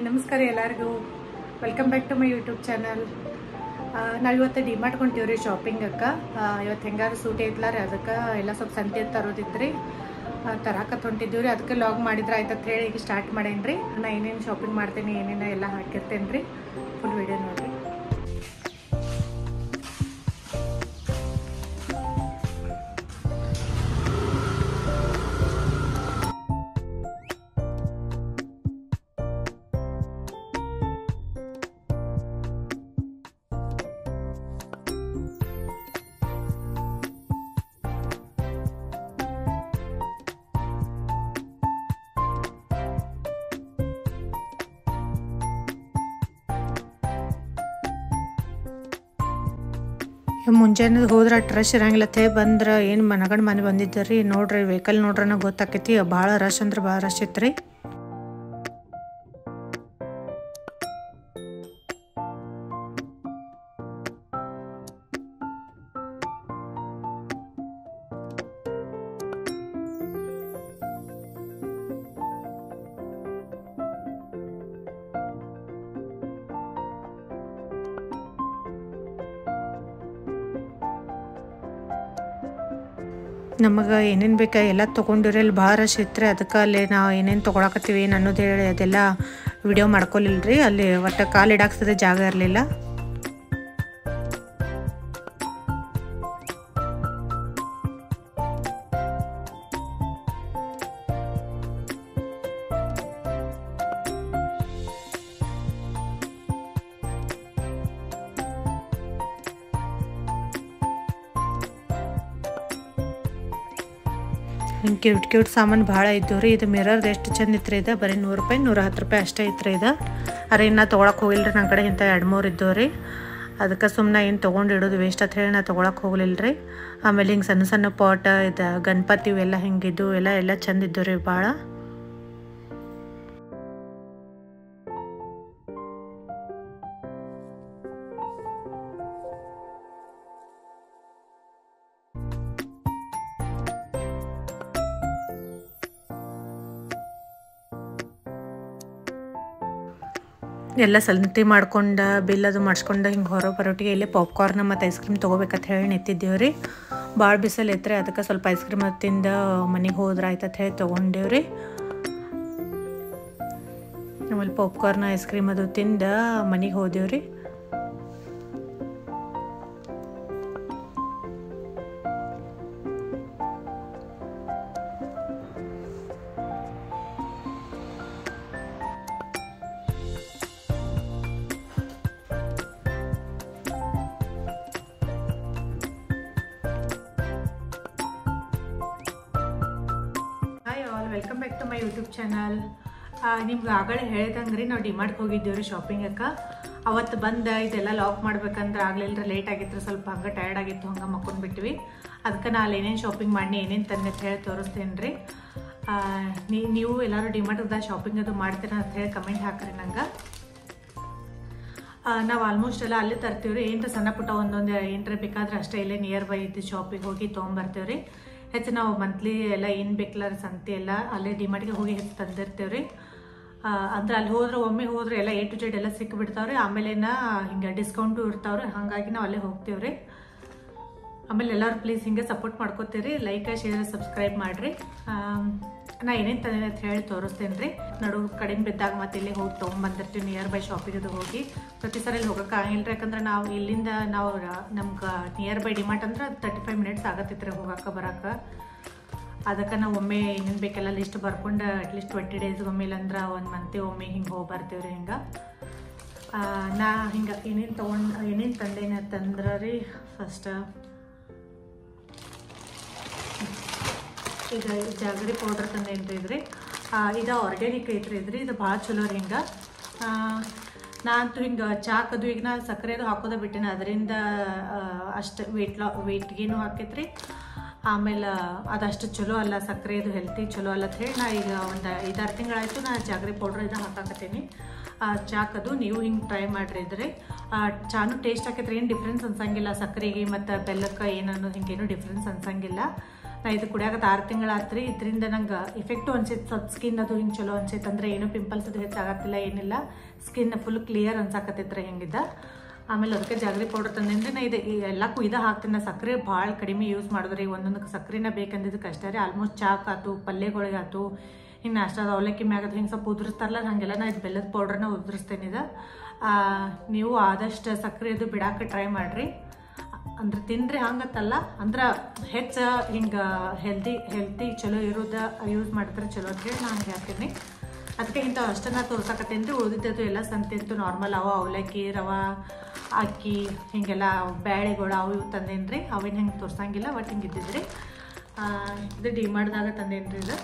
ನಮಸ್ಕಾರ ಎಲ್ಲರಿಗೂ welcome back to my YouTube channel. ನಾವು ಇವತ್ತು ಡಿಮಾರ್ಟ್ ಕೊಂತೀವ್ರಿ ಶಾಪಿಂಗಕ್ಕೆ. ಇವತ್ತು ಹೆಂಗಾರು ಸೂಟಿ ಐತ್ಲಾರಿ, ಅದಕ್ಕೆ ಎಲ್ಲ ಸ್ವಲ್ಪ ಸಂತೆ ತರೋದಿದ್ರಿ, ತರಾಕತ್ ಹೊಂಟಿದ್ದೀವ್ರಿ. ಅದಕ್ಕೆ ಲಾಗ್ ಮಾಡಿದ್ರೆ ಆಯ್ತು ಅಂತ ಹೇಳಿ ಈಗ ಸ್ಟಾರ್ಟ್ ಮಾಡೇನ್ರಿ. ನಾನು ಏನೇನು ಶಾಪಿಂಗ್ ಮಾಡ್ತೀನಿ, ಏನೇನು ಎಲ್ಲ ಹಾಕಿರ್ತೇನೆ ರೀ. ಫುಲ್ ವಿಡಿಯೋ ನೋಡಿರಿ. ಮುಂಜಾನೆ ಹೋದ್ರೆ ರಶ್ ಇರಂಗಿಲ್ಲ, ಬಂದ್ರೆ ಏನು ಮನಗಂಡು ಮನೆ ಬಂದಿದ್ದರಿ. ನೋಡ್ರಿ ವೆಹಿಕಲ್ ನೋಡ್ರನ ಗೊತ್ತಾಕೈತಿ, ಭಾಳ ರಶ್ ಅಂದ್ರೆ ಭಾಳ ರಶ್ ಇತ್ತು. ನಮಗೆ ಏನೇನು ಬೇಕಾ ಎಲ್ಲ ತೊಗೊಂಡಿರಿ. ಅಲ್ಲಿ ಭಾಳ ರಶ್ ಇತ್ತು, ಅದಕ್ಕೆ ಅಲ್ಲಿ ನಾವು ಏನೇನು ತೊಗೊಳಕತ್ತೀವಿ ಏನು ಅನ್ನೋದು ಹೇಳಿ ಅದೆಲ್ಲ ವಿಡಿಯೋ ಮಾಡ್ಕೊಲಿಲ್ರಿ. ಅಲ್ಲಿ ಒಟ್ಟು ಕಾಲು ಇಡಾಕ್ಸದೆ ಜಾಗ ಇರಲಿಲ್ಲ. ಹಿಂಗೆ ಕ್ಯೂಟ್ ಸಾಮಾನು ಭಾಳ ಇದ್ದವು ರೀ. ಇದು ಮಿರರ್ದು ಎಷ್ಟು ಚಂದ ಇತ್ತು ರೀ. ಇದು ಬರೀ 100 ರೂಪಾಯಿ 110 ರೂಪಾಯಿ ಅಷ್ಟೇ ಇತ್ತು ರೀ. ಇದು ಅರೆ ಇನ್ನು ತೊಗೊಳಕ್ಕೆ ಹೋಗಿಲ್ಲ ರೀ. ನನ್ನ ಕಡೆ ಇಂಥ 2-3 ಇದ್ದವು ರೀ. ಅದಕ್ಕೆ ಸುಮ್ಮನೆ ಏನು ತೊಗೊಂಡಿಡೋದು ವೇಸ್ಟ್ ಅಂತ ಹೇಳಿ ನಾ ತೊಗೊಳಕ್ಕೆ ಹೋಗಲಿಲ್ಲ ರೀ. ಆಮೇಲೆ ಹಿಂಗೆ ಸಣ್ಣ ಸಣ್ಣ ಪಾಟ್, ಇದು ಗಣಪತಿ ಇವೆಲ್ಲ ಹಿಂಗಿದ್ದು ಎಲ್ಲ ಚಂದ ಇದ್ದವು ರೀ ಭಾಳ. ಎಲ್ಲ ಸಂತೆ ಮಾಡ್ಕೊಂಡು ಬಿಲ್ ಅದು ಮಾಡಿಸ್ಕೊಂಡು ಹಿಂಗೆ ಹೊರ ಬರೋಟಿಗೆ ಇಲ್ಲೇ ಪಾಪ್ಕಾರ್ನ್ ಮತ್ತು ಐಸ್ ಕ್ರೀಮ್ ತೊಗೋಬೇಕಂತ ಹೇಳಿ ನಿಂತಿದ್ದೀವಿ ರೀ. ಭಾಳ ಬಿಸಿಲು ಐತ್ರಿ, ಅದಕ್ಕೆ ಸ್ವಲ್ಪ ಐಸ್ ಕ್ರೀಮ್ ತಿಂದು ಮನೆಗೆ ಹೋದ್ರೆ ಆಯ್ತು ಅಂತ ಹೇಳಿ ತೊಗೊಂಡೇವು ರೀ. ಆಮೇಲೆ ಪಾಪ್ಕಾರ್ನ್ ಐಸ್ ಕ್ರೀಮ್ ಅದು ತಿಂದು ಮನೆಗೆ ಹೋದೆವು ರೀ. Welcome back to my YouTube channel. ನಿಮ್ಗೆ ಆಗಲೇ ಹೇಳ್ದಂಗೆ ರೀ, ನಾವು ಡಿಮಾರ್ಟ್ಗೆ ಹೋಗಿದ್ದೀವಿ ರೀ ಶಾಪಿಂಗಕ್ಕೆ. ಅವತ್ತು ಬಂದು ಇದೆಲ್ಲ ಲಾಕ್ ಮಾಡ್ಬೇಕಂದ್ರೆ ಆಗಲಿಲ್ಲ ರೀ, ಲೇಟ್ ಆಗಿತ್ತು ಸ್ವಲ್ಪ. ಹಂಗೆ ಟಯರ್ಡ್ ಆಗಿತ್ತು, ಹಂಗೆ ಮಕ್ಕೊಂಡ್ಬಿಟ್ವಿ. ಅದಕ್ಕೆ ನಾನು ಏನೇನು ಶಾಪಿಂಗ್ ಮಾಡಿ ಏನೇನು ತಂದೆ ಅಂತ ಹೇಳಿ ತೋರಿಸ್ತೇನೆ ರೀ. ನೀವು ಎಲ್ಲರೂ ಡಿಮಾರ್ಟ್ದಾಗ ಶಾಪಿಂಗ್ ಅದು ಮಾಡ್ತೀರ ಅಂತ ಹೇಳಿ ಕಮೆಂಟ್ ಹಾಕ್ರಿ ನಂಗೆ. ನಾವು ಆಲ್ಮೋಸ್ಟ್ ಎಲ್ಲ ಅಲ್ಲೇ ತರ್ತೀವಿ ರೀ. ಏನರ ಸಣ್ಣ ಪುಟ್ಟ ಒಂದೊಂದು ಏನರ ಬೇಕಾದ್ರೆ ಅಷ್ಟೇ ಇಲ್ಲೇ ನಿಯರ್ ಬೈ ಇದ್ದು ಶಾಪಿಗೆ ಹೋಗಿ ತೊಗೊಂಬರ್ತೀವಿ ರೀ. ಹೆಚ್ಚು ನಾವು ಮಂತ್ಲಿ ಎಲ್ಲ ಏನು ಬೇಕಲ್ಲ ಸಂತೆ ಎಲ್ಲ ಅಲ್ಲೇ ಡಿಮಾರ್ಟ್ಗೆ ಹೋಗಿ ಹೆಚ್ಚು ತಂದಿರ್ತೇವೆ ರೀ. ಅಂದ್ರೆ ಅಲ್ಲಿ ಹೋದ್ರೆ ಒಮ್ಮೆ ಹೋದ್ರೆ ಎಲ್ಲ A to Z ಎಲ್ಲ ಸಿಕ್ಬಿಡ್ತಾವ್ರಿ. ಆಮೇಲೆ ಹಿಂಗೆ ಡಿಸ್ಕೌಂಟು ಇರ್ತಾವ್ರಿ, ಹಾಗಾಗಿ ನಾವು ಅಲ್ಲೇ ಹೋಗ್ತೀವಿ ರೀ. ಆಮೇಲೆ ಎಲ್ಲರೂ ಪ್ಲೀಸ್ ಹಿಂಗೆ ಸಪೋರ್ಟ್ ಮಾಡ್ಕೋತೀರಿ. ಲೈಕ್ ಶೇರ್ ಸಬ್ಸ್ಕ್ರೈಬ್ ಮಾಡಿರಿ. ನಾ ಏನೇನು ತಂದೆ ಅಂತ ಹೇಳಿ ತೋರಿಸ್ತೇನೆ ರೀ. ನಡು ಕಡಿಮೆ ಬಿದ್ದಾಗ ಮತ್ತೆ ಇಲ್ಲಿ ಹೋಗಿ ತೊಗೊಂಬಂದಿರ್ತೀವಿ ನಿಯರ್ ಬೈ ಶಾಪಿಗೆ ಅದು ಹೋಗಿ. ಪ್ರತಿ ಸಲ ಇಲ್ಲಿ ಹೋಗೋಕೆ ಆಗಿಲ್ಲ ರೀ, ಯಾಕಂದ್ರೆ ನಾವು ಇಲ್ಲಿಂದ ನಮ್ಗೆ ನಿಯರ್ ಬೈ ಡಿಮಾರ್ಟ್ ಅಂದ್ರೆ 35 ಮಿನಿಟ್ಸ್ ಆಗತ್ತಿತ್ತು ರೀ ಹೋಗೋಕೆ ಬರೋಕೆ. ಅದಕ್ಕೆ ನಾವು ಒಮ್ಮೆ ಏನೇನು ಬೇಕೆಲ್ಲ ಲಿಸ್ಟ್ ಬರ್ಕೊಂಡು ಅಟ್ಲೀಸ್ಟ್ 20 ಡೇಸ್ಗೆ ಒಮ್ಮೆ ಇಲ್ಲಂದ್ರೆ 1 ಮಂತಿಗೆ ಒಮ್ಮೆ ಹಿಂಗೆ ಹೋಗಿ ಬರ್ತೀವಿ ರೀ. ಹಿಂಗೆ ನಾ ಹಿಂಗೆ ಏನೇನು ತಂದೇನೆ ಅಂತಂದ್ರೆ ರೀ, ಫಸ್ಟ್ ಈಗ ಜಾಗರಿ ಪೌಡ್ರ್ ತಂದೇನು ರೀ ಇದ್ರಿ. ಇದು ಆರ್ಗ್ಯಾನಿಕ್ ಐತ್ರಿ ಇದ್ರಿ. ಇದು ಭಾಳ ಚಲೋ ರೀ. ಹಿಂಗೆ ನಾನಂತೂ ಹಿಂಗೆ ಚಾಕದು ಈಗ ನಾ ಸಕ್ಕರೆ ಅದು ಹಾಕೋದು ಬಿಟ್ಟಿನ, ಅದರಿಂದ ಅಷ್ಟು ವೆಯ್ಟ್ಗೇನು ಹಾಕೈತ್ರಿ. ಆಮೇಲೆ ಅದಷ್ಟು ಚಲೋ ಅಲ್ಲ, ಸಕ್ಕರೆ ಇದು ಹೆಲ್ತಿ ಚಲೋ ಅಲ್ಲ ಅಂತ ಹೇಳಿ ನಾ ಈಗ ಒಂದು 5-6 ತಿಂಗಳಾಯಿತು ನಾ ಜಾಗರಿ ಪೌಡ್ರ್ ಇದು ಹಾಕಾಕತ್ತೀನಿ. ಚಾಕದು ನೀವು ಹಿಂಗೆ ಟ್ರೈ ಮಾಡಿರಿ. ಇದ್ರಿ ಚಾನು ಟೇಸ್ಟ್ ಆಕೈತ್ರಿ, ಏನು ಡಿಫ್ರೆನ್ಸ್ ಅನ್ಸಂಗಿಲ್ಲ. ಸಕ್ಕರೆಗೆ ಮತ್ತು ಬೆಲ್ಲಕ್ಕೆ ಏನನ್ನೋ ಹಿಂಗೇನು ಡಿಫ್ರೆನ್ಸ್ ಅನ್ಸಂಗಿಲ್ಲ. ನಾ ಇದು ಕುಡಿಯಾಕತ್ತ 6 ತಿಂಗಳಾತ್ರಿ. ಇದರಿಂದ ನಂಗೆ ಇಫೆಕ್ಟು ಅನ್ಸೈತೆ, ಸ್ವಲ್ಪ ಸ್ಕಿನ್ ಅದು ಹಿಂಗೆ ಚಲೋ ಅನ್ಸೈತೆ. ಅಂದರೆ ಏನೂ ಪಿಂಪಲ್ಸ್ ಅದು ಹೆಚ್ಚಾಗತ್ತಿಲ್ಲ, ಏನಿಲ್ಲ, ಸ್ಕಿನ್ ಫುಲ್ ಕ್ಲಿಯರ್ ಅನ್ಸಾಕತ್ತೈತ್ರಿ ಹೆಂಗಿದ್ದ. ಆಮೇಲೆ ಅದಕ್ಕೆ ಜಾಗರಿ ಪೌಡರ್ ತಂದೇನ್ರಿ. ನಾ ಇದು ಎಲ್ಲಕ್ಕೂ ಇದು ಹಾಕ್ತೀನಿ. ನಾ ಸಕ್ಕರೆ ಭಾಳ ಕಡಿಮೆ ಯೂಸ್ ಮಾಡಿದ್ರಿ. ಒಂದೊಂದಕ್ಕೆ ಸಕ್ಕರೆನ ಬೇಕಂದಿದ್ದಕ್ಕೆ ಅಷ್ಟೇ ರೀ. ಆಲ್ಮೋಸ್ಟ್ ಚಾಕಾತು, ಪಲ್ಯಗಳಿಗೆ ಆತು, ಹಿಂಗೆ ನಾಷ್ಟಾದ ಅವಲಕ್ಕಿ ಮ್ಯಾಗದು ಹಿಂಗೆ ಸ್ವಲ್ಪ ಉದುರಿಸ್ತಾರಲ್ಲ, ಹಾಗೆಲ್ಲ ನಾ ಇದು ಬೆಲ್ಲದ ಪೌಡ್ರನ್ನ ಉದುರಿಸ್ತೇನೆ. ಇದು ನೀವು ಆದಷ್ಟು ಸಕ್ಕರೆ ಅದು ಬಿಡಾಕ ಟ್ರೈ ಮಾಡಿರಿ. ಅಂದ್ರೆ ತಿನ್ರಿ ಹಂಗತ್ತಲ್ಲ, ಅಂದ್ರೆ ಹೆಚ್ಚು ಹಿಂಗೆ ಹೆಲ್ತಿ ಚಲೋ ಇರೋದು ಯೂಸ್ ಮಾಡಿದ್ರೆ ಚಲೋ ಅಂತೇಳಿ ನಾನು ಹೇಳ್ತೀನಿ. ಅದಕ್ಕೆ ಇಂಥ ಅಷ್ಟನ್ನ ತೋರ್ಸಕತ್ತೇನೆ ರೀ. ಉಳಿದಿದ್ದು ಎಲ್ಲ ಸಂತಿತ್ತು ನಾರ್ಮಲ್ ಅವ ಅವಲಕ್ಕಿ, ರವೆ, ಅಕ್ಕಿ, ಹಿಂಗೆಲ್ಲ ಬ್ಯಾಳೆಗಳು ಅವು ಇವು ತಂದೇನು ರೀ. ಅವೇನು ಹೆಂಗೆ ತೋರ್ಸಂಗಿಲ್ಲ, ಬಟ್ ಹಿಂಗೆ ಇದ್ದಿದ್ರಿ. ಇದು ಡಿಮಾರ್ಟ್ದಾಗ ತಂದೇನು ರೀ. ಇದು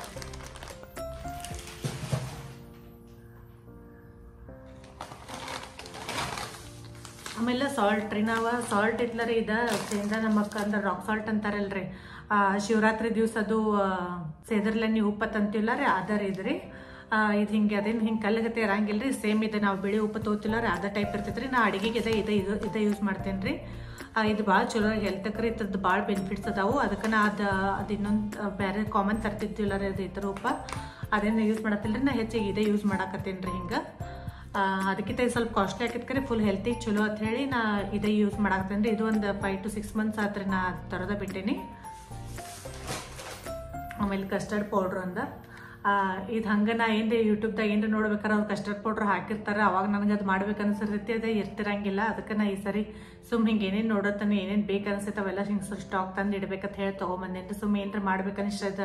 ಆಮೇಲೆ ಸಾಲ್ಟ್ ರೀ. ನಾವು ಸಾಲ್ಟ್ ಇಟ್ಲರಿ ಇದು ಸೇಂದ್ರ ನಮಕ್ ಅಂದ್ರೆ ರಾಕ್ ಸಾಲ್ಟ್ ಅಂತಾರಲ್ರಿ. ಶಿವರಾತ್ರಿ ದಿವಸ ಅದು ಸೇದರ್ಲೆಣ್ಣೆ ಉಪ್ಪು ತಂತಿಲ್ಲ ರೀ, ಅದರ ಇದ್ರಿ. ಇದು ಹಿಂಗೆ ಅದೇನು ಹಿಂಗೆ ಕಲ್ಲಗತ್ತೆ ಇರಂಗಿಲ್ಲ ರೀ. ಸೇಮ್ ಇದೆ, ನಾವು ಬಿಳಿ ಉಪ್ಪು ತೋತಿಲ್ಲ ರೀ, ಅದೇ ಟೈಪ್ ಇರ್ತೈತೆ ರೀ. ನಾ ಅಡುಗೆಗೆ ಇದೇ ಯೂಸ್ ಮಾಡ್ತೇನೆ ರೀ. ಇದು ಭಾಳ ಚಲೋ ಹೆಲ್ತಕ್ಕೆ ರೀ. ಇದ್ರದ್ದು ಭಾಳ ಬೆನಿಫಿಟ್ಸ್ ಅದಾವು. ಅದಕ್ಕೆ ನಾ ಅದು ಇನ್ನೊಂದು ಬೇರೆ ಕಾಮನ್ ತರ್ತಿದ್ದಿಲ್ಲ ರೀ, ಅದು ಇತರ ಉಪ್ಪು ಅದೇನು ಯೂಸ್ ಮಾಡತ್ತಿಲ್ಲ ರೀ. ನಾ ಹೆಚ್ಚಿಗೆ ಇದೇ ಯೂಸ್ ಮಾಡಾಕತ್ತೇನೆ ರೀ. ಹಿಂಗೆ ಅದಕ್ಕಿಂತ ಇದು ಸ್ವಲ್ಪ ಕಾಸ್ಟ್ಲಿ ಆಗಿತ್ಕರೆ ಫುಲ್ ಹೆಲ್ತಿಗೆ ಚಲೋ ಅಂತ ಹೇಳಿ ನಾ ಇದೇ ಯೂಸ್ ಮಾಡಾಕತ್ತೇನೆ ರೀ. ಇದು ಒಂದು 5 to 6 months ಆತ್ರಿ ನಾ ತರೋದ ಬಿಟ್ಟೇನಿ. ಆಮೇಲೆ ಕಸ್ಟರ್ಡ್ ಪೌಡ್ರ್ ಇದು ಹಂಗೆ ನಾ ಏನು ಯೂಟ್ಯೂಬ್ದಾಗ ಏನು ನೋಡ್ಬೇಕಾರೆ ಅವ್ರು ಕಸ್ಟರ್ಡ್ ಪೌಡ್ರ್ ಹಾಕಿರ್ತಾರೆ. ಅವಾಗ ನನಗೆ ಅದು ಮಾಡ್ಬೇಕು ಅನ್ಸಿರ್ತೈತಿ, ಅದೇ ಇರ್ತಿರಂಗಿಲ್ಲ. ಅದಕ್ಕೆ ನಾ ಈ ಸರಿ ಸುಮ್ಮ ಹಿಂಗೆ ಏನೇನು ನೋಡತ್ತಾನೆ, ಏನೇನು ಬೇಕು ಅನ್ಸೈತೆ ಅವೆಲ್ಲ ಹಿಂಗೆ ಸ್ಟಾಕ್ ತಂದು ಇಡ್ಬೇಕಂತ ಹೇಳಿ ತೊಗೊಂಬಂದೇನ್ರಿ. ಸುಮ್ಮ ಏನಾರ ಮಾಡ್ಬೇಕನ್ನಿಸ್ತದ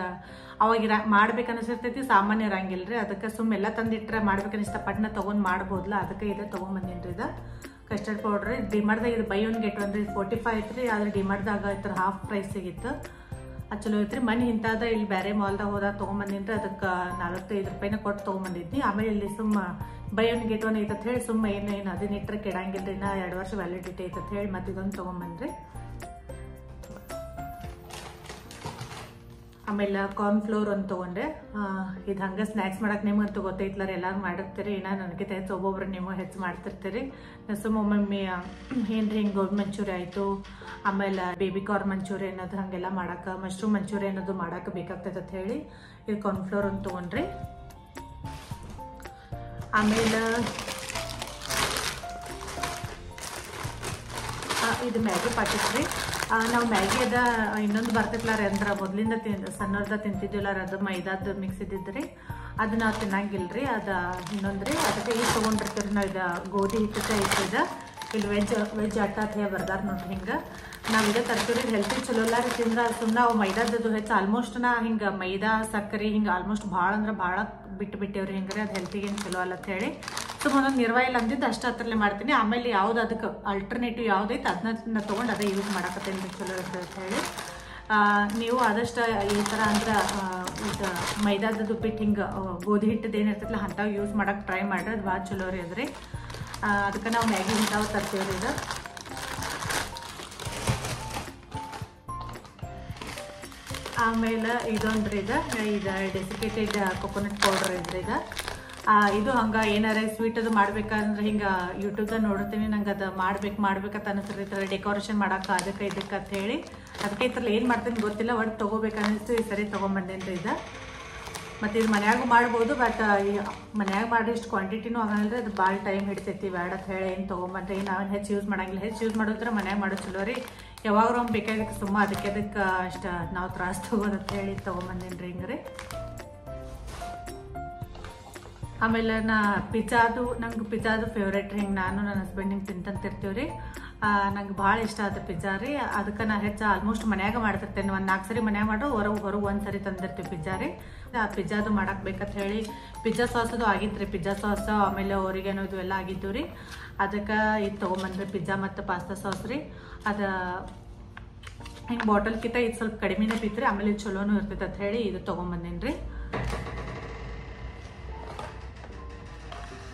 ಅವಾಗ ಮಾಡ್ಬೇಕನ್ನಿರ್ತೈತಿ, ಸಾಮಾನ್ಯ ಇರಂಗಿಲ್ಲ ರೀ. ಅದಕ್ಕೆ ಸುಮ್ಮ ಎಲ್ಲ ತಂದಿಟ್ರೆ ಮಾಡ್ಬೇಕನ್ನಿಸ್ತ ಪಟ್ನ ತೊಗೊಂಡು ಮಾಡ್ಬೋದಲ್ಲ, ಅದಕ್ಕೆ ಇದೇ ತೊಗೊಂಬಂದೇನ್ರಿ. ಇದು ಕಸ್ಟರ್ಡ್ ಪೌಡ್ರ್ ಡಿಮಾರ್ಟ್ದಾಗ ಇದು ಬೈ ಒನ್ ಗೆಟ್ ಒನ್ ರೀ. 45 ಐತ್ರಿ. ಆದರೆ ಡಿಮಾರ್ಟ್ದಾಗ ಈ ಥರ ಹಾಫ್ ಪ್ರೈಸ್ ಸಿಗಿತ್ತು. ಅದು ಚಲೋ ಐತ್ರಿ. ಮನೆ ಇಂಥದ ಇಲ್ಲಿ ಬೇರೆ ಮಾಲ್ದಾಗ ಹೋದಾಗ ತೊಗೊಂಬಂದಿನ್ರಿ. ಅದಕ್ಕೆ 45 ರೂಪಾಯಿನ ಕೊಟ್ಟು ತೊಗೊಂಬಂದಿದ್ನಿ. ಆಮೇಲೆ ಇಲ್ಲಿ ಸುಮ್ಮ ಬೈ ಒನ್ ಗೆಟ್ ಒನ್ ಐತೆ ಹೇಳಿ ಸುಮ್ಮ ಏನು ಅದನ್ನ ಇಟ್ಟರೆ ಕೆಡಂಗಿಲ್ಲ ರೀ. ನಾ 2 ವರ್ಷ ವ್ಯಾಲಿಡಿಟಿ ಐತೆ ಹೇಳಿ ಮತ್ತೆ ಇದೊಂದು ತೊಗೊಂಬಂದ್ರಿ. ಆಮೇಲೆ ಕಾರ್ನ್ ಫ್ಲೋರ್ ಒಂದು ತೊಗೊಂಡೆ. ಇದು ಹಂಗೆ ಸ್ನ್ಯಾಕ್ಸ್ ಮಾಡಕ್ಕೆ ನಿಮಗಂತೂ ಗೊತ್ತೈತ್ಲ ರೀ, ಎಲ್ಲರೂ ಮಾಡಿರ್ತೀರಿ. ಇನ್ನು ನನಗೆ ಹೆಚ್ಚು ಒಬ್ಬೊಬ್ರು ನೀವು ಹೆಚ್ಚು ಮಾಡ್ತಿರ್ತೀರಿ. ಸುಮ್ಮ ಒಮ್ಮೊಮ್ಮೆ ಏನ್ರಿ ಹಿಂಗೆ ಗೋಬಿ ಮಂಚೂರಿ ಆಯಿತು, ಆಮೇಲೆ ಬೇಬಿ ಕಾರ್ನ್ ಮಂಚೂರಿ ಅನ್ನೋದು ಹಾಗೆಲ್ಲ ಮಾಡಕ್ಕೆ, ಮಶ್ರೂಮ್ ಮಂಚೂರಿ ಅನ್ನೋದು ಮಾಡಕ್ಕೆ ಬೇಕಾಗ್ತೈತೆ ಅಂತ ಹೇಳಿ ಇದು ಕಾರ್ನ್ ಫ್ಲೋರ್ ಒಂದು ತೊಗೊಂಡ್ರಿ. ಆಮೇಲೆ ಇದು ಮ್ಯಾಗಿ ಪ್ಯಾಕೆಟ್ ರೀ. ನಾವು ಮ್ಯಾಗಿ ಅದ ಇನ್ನೊಂದು ಬರ್ತೈತ್ಲ ರೀ, ಅಂದ್ರೆ ಮೊದಲಿಂದ ಸಣ್ಣವ್ರದ ತಿಂತಿದ್ದಿಲ್ಲ ರೀ. ಅದು ಮೈದಾದ ಮಿಕ್ಸ್ ಇದ್ದಿದ್ರಿ, ಅದು ನಾವು ತಿನ್ನಂಗಿಲ್ಲ ರೀ. ಅದು ಇನ್ನೊಂದು ರೀ. ಅದಕ್ಕೆ ಈಗ ತೊಗೊಂಡಿರ್ತೀವಿ ನಾವು. ಇದು ಗೋಧಿ ಹಿಟ್ಟಕ್ಕೆ ಐತೆ. ಇಲ್ಲಿ ವೆಜ್ ಆಟ ಅಂತ ಹೇಳಿ ಬರ್ದಾರ ನೋಡ್ರಿ. ಹಿಂಗೆ ನಾವು ಇದೇ ತರ್ತೀವಿ. ಹೆಲ್ತಿ ಚಲೋ ಇಲ್ಲ ರೀ ತಿಂದ್ರೆ. ಸುಮ್ಮನೆ ಅವು ಮೈದಾದದು ಹೆಚ್ಚು ಆಲ್ಮೋಸ್ಟ್ ನಾ ಹಿಂಗೆ ಮೈದಾ ಸಕ್ಕರೆ ಹಿಂಗೆ ಆಲ್ಮೋಸ್ಟ್ ಭಾಳ ಅಂದ್ರೆ ಭಾಳ ಬಿಟ್ಟೇವ್ರಿ. ಹಿಂಗೆ ರೀ ಅದು ಹೆಲ್ತಿಗೆ ಏನು ಚಲೋ ಅಲ್ಲ ಅಂತ ಹೇಳಿ ಸುಮ್ಮನೆ ಒಂದೊಂದು ನಿರ್ವಾಯಿಲ್ಲ ಅಂದಿದ್ದು ಅಷ್ಟು ಹತ್ರಲ್ಲೇ ಮಾಡ್ತೀನಿ. ಆಮೇಲೆ ಯಾವ್ದು ಅದಕ್ಕೆ ಆಲ್ಟರ್ನೇಟಿವ್ ಯಾವುದೈತೆ ಅದನ್ನ ತೊಗೊಂಡು ಅದೇ ಯೂಸ್ ಮಾಡಕತ್ತೇನೆ ರೀ, ಚಲೋ ಇರ್ತದೆ ಅಂತ ಹೇಳಿ. ನೀವು ಆದಷ್ಟು ಈ ಥರ ಅಂದ್ರೆ ಇದು ಮೈದಾದದು ಬಿಟ್ಟು ಹಿಂಗೆ ಗೋಧಿ ಹಿಟ್ಟದ್ದು ಏನಿರ್ತೈತಲ್ಲ ಅಂಥವು ಯೂಸ್ ಮಾಡೋಕೆ ಟ್ರೈ ಮಾಡಿರಿ. ಅದು ಭಾಳ ಚಲೋ ರೀ ಅದ್ರಿ. ಅದಕ್ಕೆ ನಾವು ಮ್ಯಾಗಿ ಇಂಥವು ತರ್ತೀವಿ ರೀ. ಇದು ಆಮೇಲೆ ಇದೊಂದು ರೀ. ಇದು ಡೆಸಿಕೇಟೆಡ್ ಕೊಕೊನಟ್ ಪೌಡರ್ ಇದ್ರಿ. ಇದು ಹಂಗೆ ಏನಾರ ಸ್ವೀಟ್ ಅದು ಮಾಡ್ಬೇಕಂದ್ರೆ ಹಿಂಗೆ ಯೂಟ್ಯೂಬ್ದಾಗ ನೋಡ್ತೀನಿ. ನಂಗೆ ಅದು ಮಾಡ್ಬೇಕಂತ ಅನಿಸ್ರಿ. ಈ ಥರ ಡೆಕೋರೇಷನ್ ಮಾಡೋಕೆ ಅದಕ್ಕೆ ಇದಕ್ಕೆ ಅಂತ ಹೇಳಿ. ಅದಕ್ಕೆ ಈ ಥರ ಏನು ಮಾಡ್ತೀನಿ ಗೊತ್ತಿಲ್ಲ, ಒಟ್ಟು ತೊಗೋಬೇಕನ್ನಿಸ್ತು. ಈ ಸರಿ ತೊಗೊಂಬಂದೇನು ರೀ. ಇದು ಮತ್ತು ಇದು ಮನ್ಯಾಗೂ ಮಾಡ್ಬೋದು, ಬಟ್ ಮನ್ಯಾಗ ಮಾಡಿ ಇಷ್ಟು ಕ್ವಾಂಟಿಟಿನೂ ಆಗಂದ್ರೆ ಅದು ಭಾಳ ಟೈಮ್ ಹಿಡಿತೈತಿ. ಬೇಡ ಅಂತ ಹೇಳಿ ಏನು ತೊಗೊಂಬಂದ್ರಿ. ನಾವೇನು ಹೆಚ್ಚು ಯೂಸ್ ಮಾಡಂಗಿಲ್ಲ. ಹೆಚ್ಚು ಯೂಸ್ ಮಾಡೋದ್ರೆ ಮನ್ಯಾಗ ಮಾಡೋದು ಚಲೋ ರೀ. ಯಾವಾಗ್ರೂ ಒಮ್ಮೆ ಬೇಕಾಗಕ್ಕೆ ಸುಮ್ಮ ಅದಕ್ಕೆ ಅಷ್ಟು ನಾವು ತ್ರಾಸ ತೊಗೋದಂತ ಹೇಳಿ ತೊಗೊಂಬಂದೇನು ರೀ. ಹಿಂಗೆ ರೀ. ಆಮೇಲೆ ನಂಗೆ ಪಿಜ್ಜಾದು ಫೇವ್ರೇಟ್ ರೀ. ಹಿಂಗೆ ನಾನು ನನ್ನ ಹಸ್ಬೆಂಡ್ ಹಿಂಗೆ ತಿಂತಂತಿರ್ತೀವಿ ರೀ. ನಂಗೆ ಭಾಳ ಇಷ್ಟ ಆದ ಪಿಜ್ಜಾ ರೀ. ಅದಕ್ಕೆ ನಾ ಹೆಚ್ಚು ಆಲ್ಮೋಸ್ಟ್ ಮನ್ಯಾಗ ಮಾಡ್ತಿರ್ತೇನೆ. ಒಂದು 4 ಸರಿ ಮನ್ಯಾಗ ಮಾಡೋ ಹೊರಗೆ 1 ಸರಿ ತಂದಿರ್ತೀವಿ ಪಿಜ್ಜಾ ರೀ. ಆ ಪಿಜ್ಜಾದು ಮಾಡಕ್ಕೆ ಬೇಕಂತ ಹೇಳಿ ಪಿಜ್ಜಾ ಸಾಸ್ ಅದು ಆಗಿತ್ತು ರೀ. ಪಿಜ್ಜಾ ಸಾಸ್ ಆಮೇಲೆ ಅವರಿಗೇನೋ ಇದು ಎಲ್ಲ ಆಗಿದ್ದು ರೀ. ಅದಕ್ಕೆ ಇದು ತೊಗೊಂಬಂದ್ರಿ ಪಿಜ್ಜಾ ಮತ್ತು ಪಾಸ್ತಾ ಸಾಸ್ ರೀ. ಅದು ಹಿಂಗೆ ಬಾಟಲ್ಕಿಂತ ಇದು ಸ್ವಲ್ಪ ಕಡಿಮೆನೇ ಬಿತ್ತು ರೀ. ಆಮೇಲೆ ಇದು ಚಲೋನು ಇರ್ತೈತೆ ಅಂತ ಹೇಳಿ ಇದು ತೊಗೊಂಬಂದೇನು ರೀ.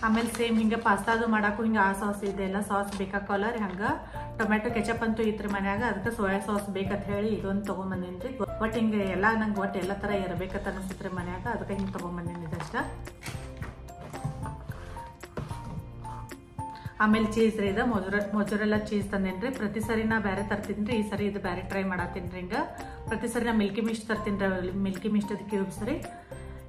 ಆಮೇಲೆ ಸೇಮ್ ಹಿಂಗೆ ಪಾಸ್ತಾದು ಮಾಡೋಕ್ಕೂ ಹಿಂಗೆ ಆ ಸಾಸ್ ಇದೆಲ್ಲ ಸಾಸ್ ಬೇಕಾಕಲ್ಲ ರೀ. ಹಂಗೆ ಟೊಮೆಟೊ ಕೆಚಪ್ ಅಂತೂ ಇತ್ತು ರೀ ಮನ್ಯಾಗ. ಅದಕ್ಕೆ ಸೋಯಾ ಸಾಸ್ ಬೇಕಂತ ಹೇಳಿ ಇದೊಂದು ತೊಗೊಂಬಂದೇನಿ ರೀ. ಒಟ್ಟು ಹಿಂಗೆ ಎಲ್ಲ ನಂಗೆ ಒಟ್ಟು ಎಲ್ಲ ಥರ ಇರಬೇಕಂತ ಅನಿಸ್ತೈತೆ ರೀ ಮನ್ಯಾಗ. ಅದಕ್ಕೆ ಹಿಂಗೆ ತೊಗೊಂಬಂದೇನಿ ಇದಷ್ಟ. ಆಮೇಲೆ ಚೀಸ್ ರೀ. ಇದು ಮೊಜರೆಲ್ಲ ಚೀಸ್ ತಂದೇನಿ ರೀ. ಪ್ರತಿ ಸರಿ ನಾ ಬೇರೆ ತರ್ತೀನಿ ರೀ. ಈ ಸರಿ ಇದು ಬೇರೆ ಟ್ರೈ ಮಾಡತ್ತೀನಿ ರೀ. ಹಿಂಗೆ ಪ್ರತಿ ಸರಿ ನಾ ಮಿಲ್ಕಿ ಮಿಸ್ಟ್ ತರ್ತೀನಿ ರೀ, ಮಿಲ್ಕಿ ಮಿಸ್ಟದ ಕ್ಯೂಬ್ಸ್ ರೀ.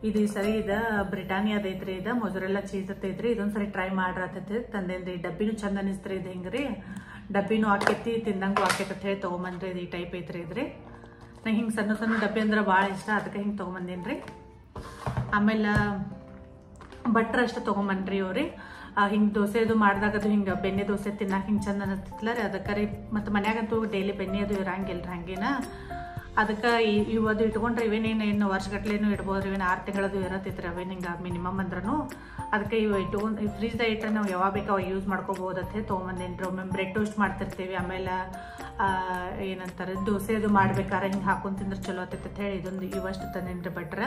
ಇದು ಈ ಸರಿ ಇದು ಬ್ರಿಟಾನಿಯಾದ ಐತ್ರಿ, ಇದು ಮೊಜರೆಲ್ಲಾ ಚೀಸ್ ಐತ್ರಿ. ಇದೊಂದು ಸರಿ ಟ್ರೈ ಮಾಡ್ರತೈತಿ ತಂದೇನ್ರಿ. ಡಬ್ಬಿನೂ ಚಂದ ಅನಿಸ್ತ್ರಿ ಇದು ಹಿಂಗೆ ರೀ, ಡಬ್ಬಿನೂ ಆಕೈತಿ ತಿಂದಂಗೂ ಆಕೈತಿ ಅಂತ ಹೇಳಿ ತೊಗೊಂಬಂದ್ರಿ. ಇದು ಈ ಟೈಪ್ ಐತ್ರಿ ಇದ್ರಿ. ನಂಗೆ ಹಿಂಗೆ ಸಣ್ಣ ಸಣ್ಣ ಡಬ್ಬಿ ಅಂದ್ರೆ ಭಾಳ ಇಷ್ಟ, ಅದಕ್ಕೆ ಹಿಂಗೆ ತೊಗೊಂಬಂದೇನಿ ರೀ. ಆಮೇಲೆ ಬಟ್ರ್ ಅಷ್ಟು ತೊಗೊಂಬನ್ರಿ ಇವ್ರಿ. ಹಿಂಗೆ ದೋಸೆ ಅದು ಮಾಡಿದಾಗ ಅದು ಹಿಂಗೆ ಬೆಣ್ಣೆ ದೋಸೆ ತಿನ್ನಕ್ಕೆ ಹಿಂಗೆ ಚಂದ ಅನಿಸ್ತಿಲ್ಲ ರೀ. ಅದಕ್ಕೆ ರೀ ಮತ್ತು ಮನ್ಯಾಗಂತೂ ಡೈಲಿ ಬೆಣ್ಣೆ ಅದು ಇರಂಗಿಲ್ಲ ರೀ ಹಂಗೇನ. ಅದಕ್ಕೆ ಇವು ಅದು ಇಟ್ಕೊಂಡ್ರೆ ಇವೇನೇನು ವರ್ಷಗಟ್ಲೆನೂ ಇಡ್ಬೋದು, ಇವೇನು 6 ತಿಂಗಳದು ಇರತ್ತೈತ್ರಿ ಅವೇನು ಹಿಂಗೆ ಮಿನಿಮಮ್ ಅಂದ್ರೂ. ಅದಕ್ಕೆ ಇವು ಇಟ್ಕೊಂಡು ಫ್ರಿಜ್ದಾಗ ಇಟ್ಟರೆ ನಾವು ಯಾವಾಗ ಬೇಕು ಅವಾಗ ಯೂಸ್ ಮಾಡ್ಕೋಬೋದು ಅಂತ ಹೇಳಿ ತೊಗೊಂಬಂದೇನಿ ರೀ. ಒಮ್ಮೆ ಬ್ರೆಡ್ ಟೋಸ್ಟ್ ಮಾಡ್ತಿರ್ತೀವಿ, ಆಮೇಲೆ ಏನಂತಾರೆ ದೋಸೆ ಅದು ಮಾಡ್ಬೇಕಾರೆ ಹಿಂಗೆ ಹಾಕೊಂಡು ತಿಂದ್ರೆ ಚಲೋ ಆತೈತೆ ಅಂತ ಹೇಳಿ ಇದೊಂದು ಇವಷ್ಟು ತಂದೇನಿ ರೀ ಬಟ್ರ.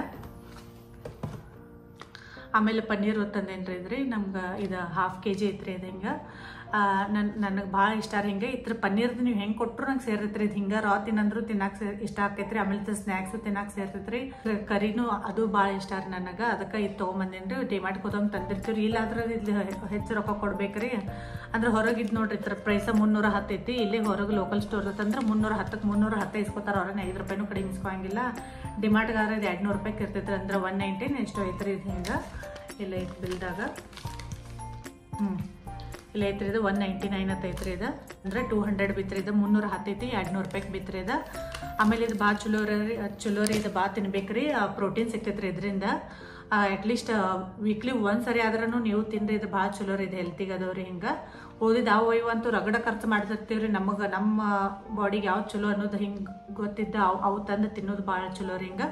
ಆಮೇಲೆ ಪನ್ನೀರ್ ತಂದೇನ್ರಿ ಇದ್ರಿ. ನಮ್ಗೆ ಇದು 1/2 kg ಐತ್ರಿ. ಇದು ಹಿಂಗೆ ನನಗೆ ಭಾಳ ಇಷ್ಟ ರೀ. ಹಿಂಗೆ ಇದ್ರ ಪನ್ನೀರ್ದು ನೀವು ಹೆಂಗೆ ಕೊಟ್ಟರು ನಂಗೆ ಸೇರ್ತೈತ್ರಿ. ಇದು ಹಿಂಗೆ ರಾ ತಿನ್ನಂದ್ರು ತಿನ್ನಕ್ಕೆ ಇಷ್ಟ ಆಕೈತ್ರಿ. ಆಮೇಲೆ ಸ್ನ್ಯಾಕ್ಸು ತಿನ್ನಕ್ಕೆ ಸೇರ್ತೈತ್ರಿ. ಕರಿನೂ ಅದು ಭಾಳ ಇಷ್ಟ ರೀ ನನಗೆ. ಅದಕ್ಕೆ ಇದು ತೊಗೊಂಬಂದೇನಿ ರೀ. ಡಿಮಾರ್ಟ್ ಹೋದಂಗೆ ತಂದಿರ್ತೀವಿ. ಇಲ್ಲಾದ್ರೆ ಇಲ್ಲಿ ಹೆಚ್ಚು ರೊಕ್ಕ ಕೊಡ್ಬೇಕ್ರಿ. ಅಂದ್ರೆ ಹೊರಗೆ ಇದು ನೋಡ್ರಿ ಇದ್ರ ಪ್ರೈಸ 310 ಐತಿ. ಇಲ್ಲಿ ಹೊರಗೆ ಲೋಕಲ್ ಸ್ಟೋರ್ ತಂದ್ರೆ 310ಕ್ಕೆ 310 ಇಸ್ಕೊತಾರೆ. ಅವ್ರನ್ನ 5 ರೂಪಾಯಿನೂ ಕಡಿಮೆ ಇಸ್ಕೊಳಂಗಿಲ್ಲ. ಡಿಮಾರ್ಟ್ಗಾದ್ರೆ ಇದು 200 ರೂಪಾಯಿಗೆ ಇರ್ತೈತ್ರಿ. ಅಂದ್ರೆ 119 ಎಷ್ಟು ಐತ್ರಿ ಇದು ಹಿಂಗೆ. ಇಲ್ಲ ಐತಿ ಬಿಲ್ದಾಗ ಇಲ್ಲ ಐತ್ರಿ. ಇದು 199 ಅಂತ ಐತ್ರಿ. ಇದು ಅಂದ್ರೆ 200 ಬಿತ್ರಿ. ಇದು 310 ಐತಿ, 200 ರೂಪಾಯಿಗೆ ಬಿತ್ರಿ ಇದು. ಆಮೇಲೆ ಇದು ಭಾಳ ಚಲೋ ರೀ. ಇದು ಭಾಳ ತಿನ್ಬೇಕ್ರಿ, ಪ್ರೋಟೀನ್ ಸಿಗ್ತೈತ್ರಿ ಇದರಿಂದ. ಅಟ್ಲೀಸ್ಟ್ ವೀಕ್ಲಿ ಒಂದ್ಸರಿ ಆದ್ರೂ ನೀವು ತಿನ್ರಿ. ಇದು ಭಾಳ ಚಲೋ ರೀ. ಇದು ಹೆಲ್ತಿಗೆ ಅದಾವ್ರಿ. ಹಿಂಗೆ ಓದಿದ್ದು ಅವು ಅಂತೂ ರಗಡ ಖರ್ಚು ಮಾಡ್ತಿರ್ತೀವ್ರಿ. ನಮಗೆ ನಮ್ಮ ಬಾಡಿಗೆ ಯಾವ್ದು ಚಲೋ ಅನ್ನೋದು ಹಿಂಗೆ ಗೊತ್ತಿದ್ದ ಅವು ತಂದು ತಿನ್ನೋದು ಭಾಳ ಚಲೋ ರೀ. ಹಿಂಗೆ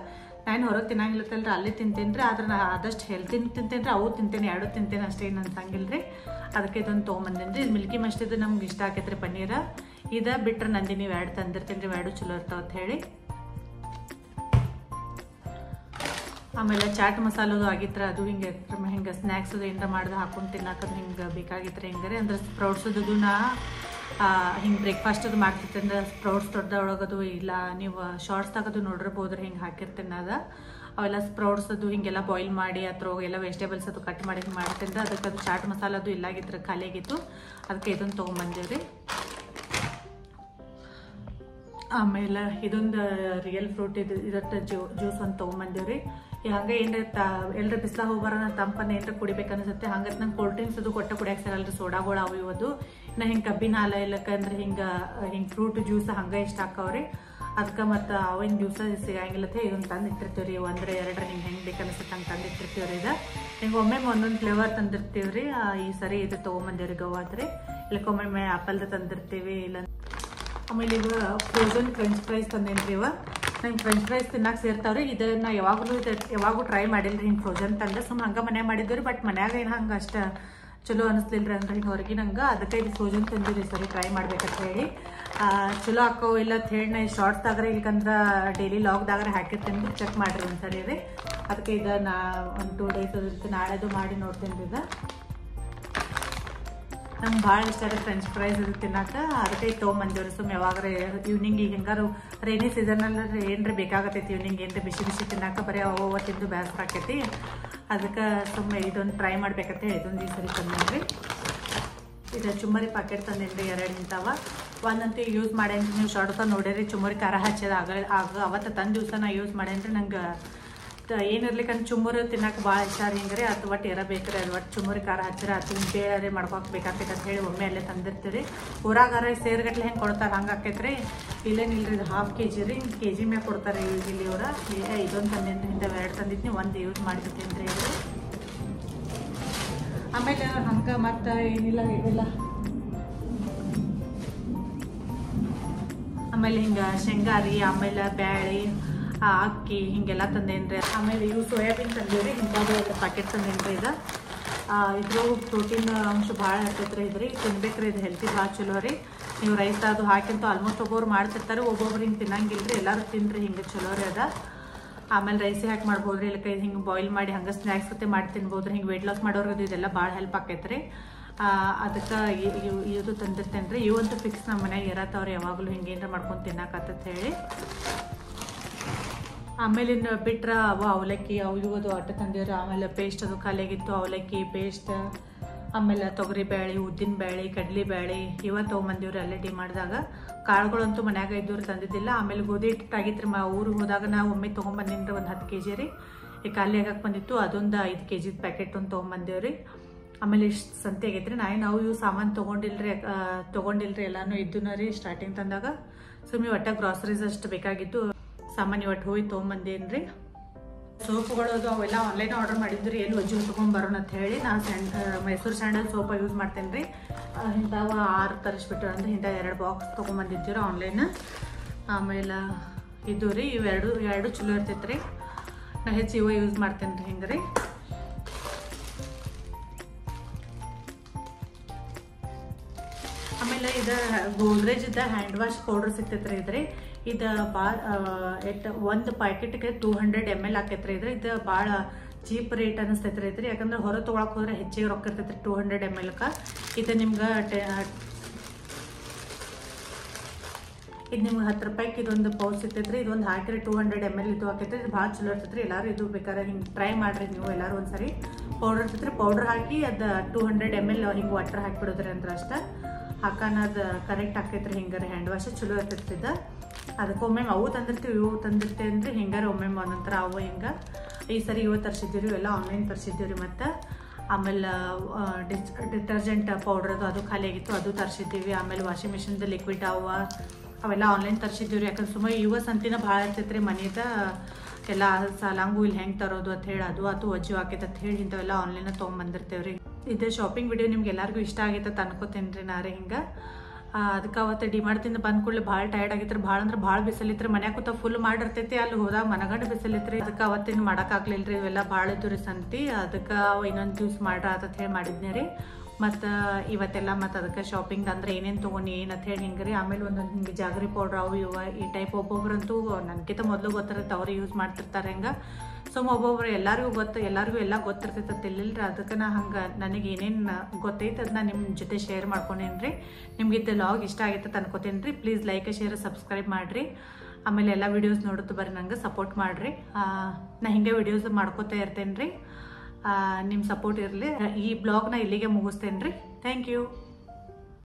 ನಾನು ಹೊರಗೆ ತಿನ್ನಂಗಿಲ್ಲತ್ತಲ್ರಿ, ಅಲ್ಲೇ ತಿಂತೇನೆ ರೀ. ಆದ್ರೆ ನಾ ಆದಷ್ಟು ಹೆಲ್ತಿನೂ ತಿಂತೇನೆ ರೀ, ಅವು ತಿಂತೇನೆ, 2 ತಿಂತೇನೆ ಅಷ್ಟೇ ಏನು ಅನ್ಸಂಗಿಲ್ಲ ರೀ. ಅದಕ್ಕೆ ಇದೊಂದು ತೊಗೊಂಬಂದೇನಿ ರೀ. ಇದು ಮಿಲ್ಕಿ ಮಸ್ಟಿದು ನಮ್ಗೆ ಇಷ್ಟ ಆಕೈತ್ರಿ ಪನ್ನೀರ. ಇದು ಬಿಟ್ರೆ ನಂದಿನಿ 2 ತಂದಿರ್ತೀನಿ ರೀ. 2 ಚಲೋ ಇರ್ತಾವ ಅಂತ ಹೇಳಿ. ಆಮೇಲೆ ಚಾಟ್ ಮಸಾಲದು ಆಗಿತ್ರ ಅದು ಹಿಂಗೆ ಸ್ನ್ಯಾಕ್ಸ್ ಅದು ಏನಾರ ಮಾಡ್ದೆ ಹಾಕೊಂಡು ತಿನ್ನೋಕದು ಹಿಂಗೆ ಬೇಕಾಗಿತ್ತು ಹಿಂಗೆ ರೀ. ಅಂದ್ರೆ ಸ್ಪ್ರೌಟ್ಸದು ನಾ ಹಿಂಗೆ ಬ್ರೇಕ್ಫಾಸ್ಟ್ ಅದು ಮಾಡ್ತಿರ್ತೀನಿ ಅಂದ್ರೆ ಸ್ಪ್ರೌಟ್ಸ್ ದೊಡ್ಡದೊಳಗದು ಇಲ್ಲ ನೀವು ಶಾರ್ಟ್ಸ್ದಾಗದು ನೋಡಿರ್ಬೋದ್ರಿ. ಹಿಂಗೆ ಹಾಕಿರ್ತೀನಿ ಅದು. ಅವೆಲ್ಲ ಸ್ಪ್ರೌಟ್ಸ್ ಅದು ಹಿಂಗೆಲ್ಲ ಬಾಯ್ಲ್ ಮಾಡಿ ಅದ್ರೊಳಗೆ ಎಲ್ಲ ವೆಜಿಟೇಬಲ್ಸ್ ಅದು ಕಟ್ ಮಾಡಿ ಹಿಂಗೆ ಮಾಡ್ತೀನಿ. ಅದಕ್ಕೆ ಅದು ಚಾಟ್ ಮಸಾಲ ಅದು ಇಲ್ಲಾಗಿತ್ತು, ಖಾಲಿಯಾಗಿತ್ತು. ಅದಕ್ಕೆ ಇದನ್ನು ತೊಗೊಂಬಂದೇವ್ರಿ. ಆಮೇಲೆ ಇದೊಂದು ರಿಯಲ್ ಫ್ರೂಟ್ ಇದಟ್ಟು ಜ್ಯೂಸ್ ಒಂದು ತೊಗೊಂಬಂದೇವ್ರಿ. ಹಂಗೆ ಏನ್ರ ಎಲ್ಲರ ಬಿಸಿಲಾಗ ಹೋಗ್ಬಾರ ತಂಪನ್ನ ಏನಾರ ಕುಡಿಬೇಕು ಅನ್ಸುತ್ತೆ. ಹಂಗೆ ನಂಗೆ ಕೋಲ್ಡ್ ಡ್ರಿಂಕ್ಸ್ ಅದು ಕೊಟ್ಟ ಕುಡಿಯಕ್ಕೆ ಸರಲ್ರಿ. ಸೋಡಾಗಳು ಅವು ಇವದು ನಾ ಹಿಂಗೆ ಕಬ್ಬಿನ ಹಾಲು ಇಲ್ಲಕ್ಕಂದ್ರೆ ಹಿಂಗೆ ಫ್ರೂಟ್ ಜ್ಯೂಸ್ ಹಂಗೆ ಇಷ್ಟ ಆಕ್ಕವ್ರಿ. ಅದಕ್ಕೆ ಮತ್ತು ಅವೇನು ಜ್ಯೂಸ ಸಿಗಂಗಿಲ್ಲತ್ತೆ. ಇದೊಂದು ತಂದು ಇಟ್ಟಿರ್ತೀವಿ ರೀ. 1-2 ನಿಮ್ಗೆ ಹೆಂಗೆ ಬೇಕು ಅನಿಸುತ್ತೆ ಹಂಗೆ ತಂದು ಇಟ್ಟಿರ್ತೀವಿ ರೀ. ಇದು ಹಿಂಗೆ ಒಮ್ಮೆ ಒಂದೊಂದು ಫ್ಲೇವರ್ ತಂದಿರ್ತೀವಿ ರೀ. ಈ ಸರಿ ಇದು ತೊಗೊಂಬಂದೇವ್ರಿ ಗವಾದ್ರಿ. ಇಲ್ಲಕ್ಕೊಮ್ಮೆ ಆ್ಯಪಲ್ದು ತಂದಿರ್ತೀವಿ. ಇಲ್ಲ ಆಮೇಲೆ ಈಗ ಫ್ರೋಝನ್ ಫ್ರೆಂಚ್ ಫ್ರೈಸ್ ತಂದೇನ್ರಿ. ನಂಗೆ ಫ್ರೆಂಚ್ ಫ್ರೈಸ್ ತಿನ್ನಕ್ಕೆ ಸೇರ್ತಾವ್ರಿ. ಇದನ್ನ ಯಾವಾಗೂ ಟ್ರೈ ಮಾಡಿಲ್ಲ ರೀ. ಹಿಂಗೆ ಫ್ರೋಝನ್ ತಂದೆ ಸುಮ್ಮನೆ ಹಂಗೆ ಮನ್ಯಾಗ ಮಾಡಿದ್ವಿ ರೀ. ಬಟ್ ಮನ್ಯಾಗ ಏನು ಹಂಗೆ ಅಷ್ಟು ಚಲೋ ಅನಿಸ್ಲಿಲ್ಲ ರೀ. ಅಂದ್ರೆ ಹಿಂಗೆ ಹೊರಗಿನ ಹಂಗೆ. ಅದಕ್ಕೆ ಇದು ಫ್ರೋಝನ್ ತಂದಿರಿ ಸರಿ ಟ್ರೈ ಮಾಡ್ಬೇಕಂತ ಹೇಳಿ. ಚಲೋ ಹಾಕೋ ಇಲ್ಲ ಅಂತ ಹೇಳಿ ನಾ ಶಾರ್ಟ್ಸ್ದಾಗ್ರೆ ಇಲ್ಕಂದ್ರೆ ಡೈಲಿ ಲಾಗ್ದಾಗ್ರೆ ಹಾಕಿರ್ತೀನಿ. ಚೆಕ್ ಮಾಡಿರಿ ಒಂದ್ಸರಿ ರೀ. ಅದಕ್ಕೆ ಇದು ನಾ ಒಂದು 2 ಡೇಸ್ ಇರುತ್ತೆ, ನಾಳೆದು ಮಾಡಿ ನೋಡ್ತೀನಿ ರೀ. ಇದು ನಂಗೆ ಭಾಳ ಇಷ್ಟ ರೀ ಫ್ರೆಂಚ್ ಫ್ರೈಸ್ ಅದು ತಿನ್ನಕ್ಕೆ. ಅದಕ್ಕೆ ತೊಗೊಂಬಂದೇವ್ರಿ. ಸುಮ್ಮನೆ ಯಾವಾಗ್ರೆ ಈವ್ನಿಂಗ್ ಈಗ ಹೆಂಗಾರು ರೈನಿ ಸೀಸನಲ್ಲಿ ಏನ್ರಿ ಬೇಕಾಗತ್ತೈತಿ ಈವ್ನಿಂಗ್ ಏನ್ರಿ ಬಿಸಿ ತಿನ್ನಕ್ಕೆ ಬರೀ ಅವ ತಿಂದು ಬೇಸರ ಆಕೈತಿ. ಅದಕ್ಕೆ ಸುಮ್ಮನೆ ಇದೊಂದು ಟ್ರೈ ಮಾಡ್ಬೇಕಂತ ಇದೊಂದು ಈ ಸರಿ ತಂದೇನ್ರಿ. ಇದು ಚುಮ್ಮರಿ ಪ್ಯಾಕೆಟ್ ತಂದೇನ್ರಿ. 2 ನಿಂತಾವ. ಒಂದಂತೂ ಯೂಸ್ ಮಾಡೇನ್ರಿ. ನೀವು ಶಾರ್ಟ್ಸ್ ನೋಡಿರಿ ಚುಮ್ಮರಿ ಖಾರ ಹಚ್ಚೋದು ಅವತ್ತು ತಂದು ದಿವಸ ನಾ ಯೂಸ್ ಮಾಡೇನ್ರಿ. ನಂಗೆ ಏನಿರ್ಲಿಕ್ಕಂತ ಚುಮ್ಮರಿ ತಿನ್ನಕ್ಕೆ ಭಾಳ ಇಷ್ಟ ರೀ. ಹಿಂಗೆ ರೀ ಅದು ಒಟ್ಟು ಇರಬೇಕ್ರಿ. ಅದು ಒಟ್ಟು ಚುಮ್ಮರಿ ಖಾರ ಹಚ್ಚಿರ ಅದು ಬೇರೆ ಮಾಡ್ಕೊಕ್ ಬೇಕಾಗ್ತೈತೆ ಅಂತ ಹೇಳಿ ಒಮ್ಮೆ ಅಲ್ಲೇ ತಂದಿರ್ತೀವಿ. ಊರಾಗಾರ ಸೇರ್ಗಟ್ಲೆ ಹೆಂಗೆ ಕೊಡ್ತಾರೆ ಹಂಗೆ ಆಕೈತ್ರಿ. ಇಲ್ಲೇನಿಲ್ರಿ. ಇದು 1/2 kg ರೀ. kg ಮ್ಯಾಗ ಕೊಡ್ತಾರೆ ಇಲ್ಲಿ ಇವ್ರ. ಇದೊಂದು ತಂದೇನ್ರಿ. ಇಂಥ 2 ತಂದಿದ್ನಿ. 1 ಯೂಸ್ ಮಾಡಿರ್ತೀನಿ ರೀ ಇದು. ಆಮೇಲೆ ಹಂಗೆ ಮತ್ತು ಏನಿಲ್ಲ ಇಲ್ಲ. ಆಮೇಲೆ ಹಿಂಗೆ ಶೇಂಗಾ ರೀ, ಆಮೇಲೆ ಬ್ಯಾಳಿ, ಅಕ್ಕಿ ಹಿಂಗೆಲ್ಲ ತಂದೇನ್ರಿ. ಆಮೇಲೆ ಇವು ಸೋಯಾಬೀನ್ ತಂದೇವ್ರಿ. ಹಿಂಗಾಗಿ 2 ಪ್ಯಾಕೆಟ್ ತಂದೇನ್ರಿ. ಇದು ಇದ್ರೊಳಗೆ ಪ್ರೋಟೀನ್ ಅಂಶ ಭಾಳ ಇರ್ತೈತ್ರಿ. ಇದ್ರಿ ತಿನ್ಬೇಕ್ರಿ. ಇದು ಹೆಲ್ತಿ ಭಾಳ ಚಲೋ ರೀ. ನೀವು ರೈಸ್ ಅದು ಹಾಕಿಂತ ಆಲ್ಮೋಸ್ಟ್ ಒಬ್ಬೊಬ್ರು ಮಾಡ್ತಿರ್ತಾರೆ, ಒಬ್ಬೊಬ್ರು ಹಿಂಗೆ ತಿನ್ನಂಗಿಲ್ಲ ರೀ. ಎಲ್ಲರೂ ತಿನ್ರಿ ಹಿಂಗೆ ಚಲೋ ರೀ ಅದ. ಆಮೇಲೆ ರೈಸಿ ಹಾಕಿ ಮಾಡ್ಬೋದ್ರಿ. ಇಲ್ಲಕ್ಕೆ ಹಿಂಗೆ ಬಾಯ್ಲ್ ಮಾಡಿ ಹಂಗೆ ಸ್ನ್ಯಾಕ್ಸ್ ಜೊತೆ ಮಾಡಿ ತಿನ್ಬೋದ್ರಿ. ಹಿಂಗೆ ವೆಯ್ಟ್ ಲಾಸ್ ಮಾಡೋರ್ಗದು ಇದೆಲ್ಲ ಭಾಳ ಹೆಲ್ಪ್ ಆಕೈತ್ರಿ. ಅದಕ್ಕೆ ಇದು ತಂದಿರ್ತೇನೆ ರೀ. ಇವಂತೂ ಫಿಕ್ಸ್ ನಮ್ಮ ಮನ್ಯಾಗ ಇರತ್ತವ್ರಿ. ಯಾವಾಗಲೂ ಹಿಂಗೆ ಏನಾರ ಮಾಡ್ಕೊಂಡು ತಿನ್ನಕತ್ತ ಹೇಳಿ. ಆಮೇಲೆ ಬಿಟ್ರೆ ಅವಲಕ್ಕಿ ಅವು ಇವದು ಆಟ ತಂದಿವ್ರಿ. ಆಮೇಲೆ ಪೇಸ್ಟ್ ಅದು ಖಾಲಿಯಾಗಿತ್ತು. ಅವಲಕ್ಕಿ ಪೇಸ್ಟ್ ಆಮೇಲೆ ತೊಗರಿ ಬೇಳೆ, ಉದ್ದಿನ ಬೇಳೆ, ಕಡ್ಲಿ ಬೇಳೆ ಇವ ತೊಗೊಂಬಂದಿವ್ರಿ ಅಲ್ಲೇ ಡಿಮಾರ್ಟ್ದಾಗ. ಕಾಳುಗಳಂತೂ ಮನ್ಯಾಗ ಇದ್ದವ್ರು ತಂದಿದ್ದಿಲ್ಲ. ಆಮೇಲೆ ಗೋಧಿ ಹಿಟ್ಟು ಆಗಿತ್ರಿ, ಊರಿಗೆ ಹೋದಾಗ ನಾವು ಒಮ್ಮೆ ತೊಗೊಂಬಂದಿನ್ರಿ ಒಂದು 10 kg ರೀ. ಈ ಖಾಲಿ ಆಗಕ್ಕೆ ಬಂದಿತ್ತು, ಅದೊಂದು 5 kg ಪ್ಯಾಕೆಟ್ ಒಂದು ತೊಗೊಂಬಂದೇವ್ರಿ. ಆಮೇಲೆ ಇಷ್ಟು ಸಂತೆ ಆಗೈತ್ರಿ. ನಾವು ಇವು ಸಾಮಾನು ತೊಗೊಂಡಿಲ್ರಿ ಎಲ್ಲಾನು ಇದ್ದನ ರೀ ಸ್ಟಾರ್ಟಿಂಗ್ ತಂದಾಗ. ಸುಮ್ಮನೆ ಒಟ್ಟ ಗ್ರಾಸರೀಸ್ ಅಷ್ಟು ಬೇಕಾಗಿತ್ತು, ಸಾಮಾನ್ಯ ಒಟ್ಟು ಹೋಗಿ ತೊಗೊಂಬಂದೇನ್ರಿ. ಸೋಪುಗಳು ಅದು ಅವೆಲ್ಲ ಆನ್ಲೈನ್ ಆರ್ಡರ್ ಮಾಡಿದ್ರಿ, ಎಲ್ಲಿ ಒಜ್ಜಿ ಉಟ್ಕೊಂಬರೋಣ ಅಂತ ಹೇಳಿ ನಾನು ಮೈಸೂರು ಸ್ಯಾಂಡಲ್ ಸೋಪ ಯೂಸ್ ಮಾಡ್ತೇನೆ ರೀ. ಇಂಥವು 6 ತರಿಸ್ಬಿಟ್ಟು ಅಂದ್ರೆ ಇಂಥ 2 ಬಾಕ್ಸ್ ತೊಗೊಂಬಂದಿದ್ದೀರಿ ಆನ್ಲೈನ್. ಆಮೇಲೆ ಇದು ರೀ, ಇವೆರಡು ಚಲೋ ಇರ್ತೈತೆ ರೀ. ನಾ ಹೆಚ್ಚು ಇವ ಯೂಸ್ ಮಾಡ್ತೇನೆ ರೀ. ಹಿಂಗೆ ರೀ ಆಮೇಲೆ ಇದು ಗೋದ್ರೇಜ್ದ ಹ್ಯಾಂಡ್ ವಾಶ್ ಪೌಡರ್ ಸಿಗ್ತೈತ್ರಿ. ಇದ್ರಿ ಇದು ಭಾಳ ಒಂದು ಪ್ಯಾಕೆಟ್ಗೆ 200 ml ಆಕೈತ್ರಿ. ಇದು ಭಾಳ ಚೀಪ್ ರೇಟ್ ಅನಿಸ್ತೈತ್ರಿ ಇದ್ರಿ. ಯಾಕಂದ್ರೆ ಹೊರ ತೊಗೊಳಕ್ ಹೋದ್ರೆ ಹೆಚ್ಚಿಗೆ ರೊಕ್ಕ ಇರ್ತೈತ್ರಿ 200 ml. ಇದು ನಿಮ್ಗೆ ನಿಮ್ಗೆ 10 ರೂಪಾಯಿಗೆ ಇದೊಂದು ಪೌಚ್ ಸಿಗ್ತೈತ್ರಿ. ಇದೊಂದು ಹಾಕಿರಿ 200 ml ಇದು ಆಕೈತ್ರಿ. ಇದು ಭಾಳ ಚಲೋ ಇರ್ತೈತ್ರಿ. ಎಲ್ಲರೂ ಇದು ಬೇಕಾದ್ರೆ ಹಿಂಗೆ ಟ್ರೈ ಮಾಡ್ರಿ ನೀವು ಎಲ್ಲರೂ ಒಂದ್ಸರಿ. ಪೌಡರ್ ಇರ್ತೈತ್ರಿ, ಪೌಡರ್ ಹಾಕಿ ಅದು 200 ml ಹಿಂಗೆ ವಾಟರ್ ಹಾಕಿಬಿಡೋದ್ರಿ ಅಂದ್ರೆ ಅಷ್ಟೇ ಹಾಕೋಣ. ಅದು ಕರೆಕ್ಟ್ ಆಕೈತ್ರಿ. ಹಿಂಗಾರೆ ಹ್ಯಾಂಡ್ ವಾಶ್ ಚಲೋ ಇರ್ತೈತ್ರಿ ಇದು. ಅದಕ್ಕೆ ಒಮ್ಮೆ ಅವು ತಂದಿರ್ತೀವಿ, ಇವು ತಂದಿರ್ತೇವೆ ಅಂದ್ರೆ ಹಿಂಗಾರೆ ಒಮ್ಮೆ ಒಂದೊಂಥರ ಅವು ಹಿಂಗೆ. ಈ ಸರಿ ಇವು ತರಿಸಿದ್ದೀವಿ, ಎಲ್ಲ ಆನ್ಲೈನ್ ತರಿಸಿದ್ದೀವಿ. ಮತ್ತು ಆಮೇಲೆ ಡಿಟರ್ಜೆಂಟ್ ಪೌಡ್ರದು ಅದು ಖಾಲಿ ಆಗಿತ್ತು, ಅದು ತರಿಸಿದ್ದೀವಿ. ಆಮೇಲೆ ವಾಷಿಂಗ್ ಮಿಷಿನ್ದು ಲಿಕ್ವಿಡ್ ಅವೆಲ್ಲ ಆನ್ಲೈನ್ ತರಿಸಿದ್ದೀವಿ. ಯಾಕಂದ್ರೆ ಸುಮ್ಮನೆ ಇವ ಸಂತಿನ ಭಾಳ ಇರ್ತೈತ್ರಿ ಮನೆಯದ. ಎಲ್ಲ ಸಾಲಂಗು ಇಲ್ಲಿ ಹೆಂಗೆ ತರೋದು ಅಂತ ಹೇಳಿ ಅದು ಒಜ್ಜು ಹಾಕೈತೆ ಅಂತ ಹೇಳಿ ಇಂಥವೆಲ್ಲ ಆನ್ಲೈನ್ ತೊಗೊಂಬಂದಿರ್ತೇವ್ರಿ. ಇದು ಶಾಪಿಂಗ್ ವಿಡಿಯೋ ನಿಮ್ಗೆ ಎಲ್ಲರಿಗೂ ಇಷ್ಟ ಆಗೈತೆ ಅಂತ ಅನ್ಕೋತೇನೆ ರೀ ನಾರೇ ಹಿಂಗೆ. ಅದಕ್ಕೆ ಅವತ್ತು ಡಿಮಾರ್ಟ್ದಿಂದ ಬಂದ ಕೂಡಲೇ ಭಾಳ ಟೈರ್ಡ್ ಆಗಿತ್ತು. ಭಾಳ ಅಂದ್ರೆ ಭಾಳ ಬಿಸಿಲಿತ್ತು. ಮನ್ಯಾಗ ಕೂತ ಫುಲ್ ಮಾಡಿರ್ತೈತಿ, ಅಲ್ಲಿ ಹೋದಾಗ ಮನಗಂಡು ಬಿಸಿಲಿತ್ತು. ಅದಕ್ಕೆ ಅವತ್ತಿನ ಮಾಡೋಕ್ಕಾಗ್ಲಿಲ್ಲ ರೀ. ಇವೆಲ್ಲ ಭಾಳ ಇದ್ದು ರೀ ಸಂತಿ. ಅದಕ್ಕೆ ಇನ್ನೊಂದು ಜ್ಯೂಸ್ ಮಾಡ್ರ ಅಂತ ಹೇಳಿ ಮಾಡಿದ್ನಿ ರೀ. ಮತ್ತು ಇವತ್ತೆಲ್ಲ ಮತ್ತು ಅದಕ್ಕೆ ಶಾಪಿಂಗ್ ಅಂದ್ರೆ ಏನೇನು ತೊಗೊಂಡು ಏನಂತ ಹೇಳಿ ಹಿಂಗೆ ರೀ. ಆಮೇಲೆ ಒಂದೊಂದು ಹಿಂಗೆ ಜಾಗರಿ ಪೌಡ್ರ್ ಅವು ಇವ ಈ ಟೈಪ್ ಒಬ್ಬೊಬ್ರಂತೂ ನನಗಿಂತ ಮೊದಲು ಗೊತ್ತಿರುತ್ತೆ, ಅವ್ರು ಯೂಸ್ ಮಾಡ್ತಿರ್ತಾರೆ ಹೆಂಗೆ. ಸೊ ಒಬ್ಬೊಬ್ರು ಎಲ್ಲರಿಗೂ ಎಲ್ಲ ಗೊತ್ತಿರ್ತೈತೆ ಇಲ್ಲಿಲ್ರಿ. ಅದಕ್ಕೆ ನಾ ಹಂಗೆ ನನಗೆ ಏನೇನು ಗೊತ್ತೈತೆ ಅದನ್ನ ನಿಮ್ಮ ಜೊತೆ ಶೇರ್ ಮಾಡ್ಕೊಂಡೇನಿ ರೀ. ನಿಮ್ಗೆ ಇದು ಲಾಗ್ ಇಷ್ಟ ಆಗೈತೆ ಅಂತ ಅನ್ಕೋತೇನೆ ರೀ. ಪ್ಲೀಸ್ ಲೈಕ್ ಶೇರ್ ಸಬ್ಸ್ಕ್ರೈಬ್ ಮಾಡಿರಿ. ಆಮೇಲೆ ಎಲ್ಲ ವೀಡಿಯೋಸ್ ನೋಡುತ್ತೆ ಬರ್ರಿ, ನಂಗೆ ಸಪೋರ್ಟ್ ಮಾಡಿರಿ. ನಾ ಹಿಂಗೆ ವೀಡಿಯೋಸ್ ಮಾಡ್ಕೋತಾ ಇರ್ತೇನೆ ರೀ. ನಿಮ್ಮ ಸಪೋರ್ಟ್ ಇರಲಿ. ಈ ಬ್ಲಾಗ್ನ ಇಲ್ಲಿಗೆ ಮುಗಿಸ್ತೇನೆ ರೀ. Thank you.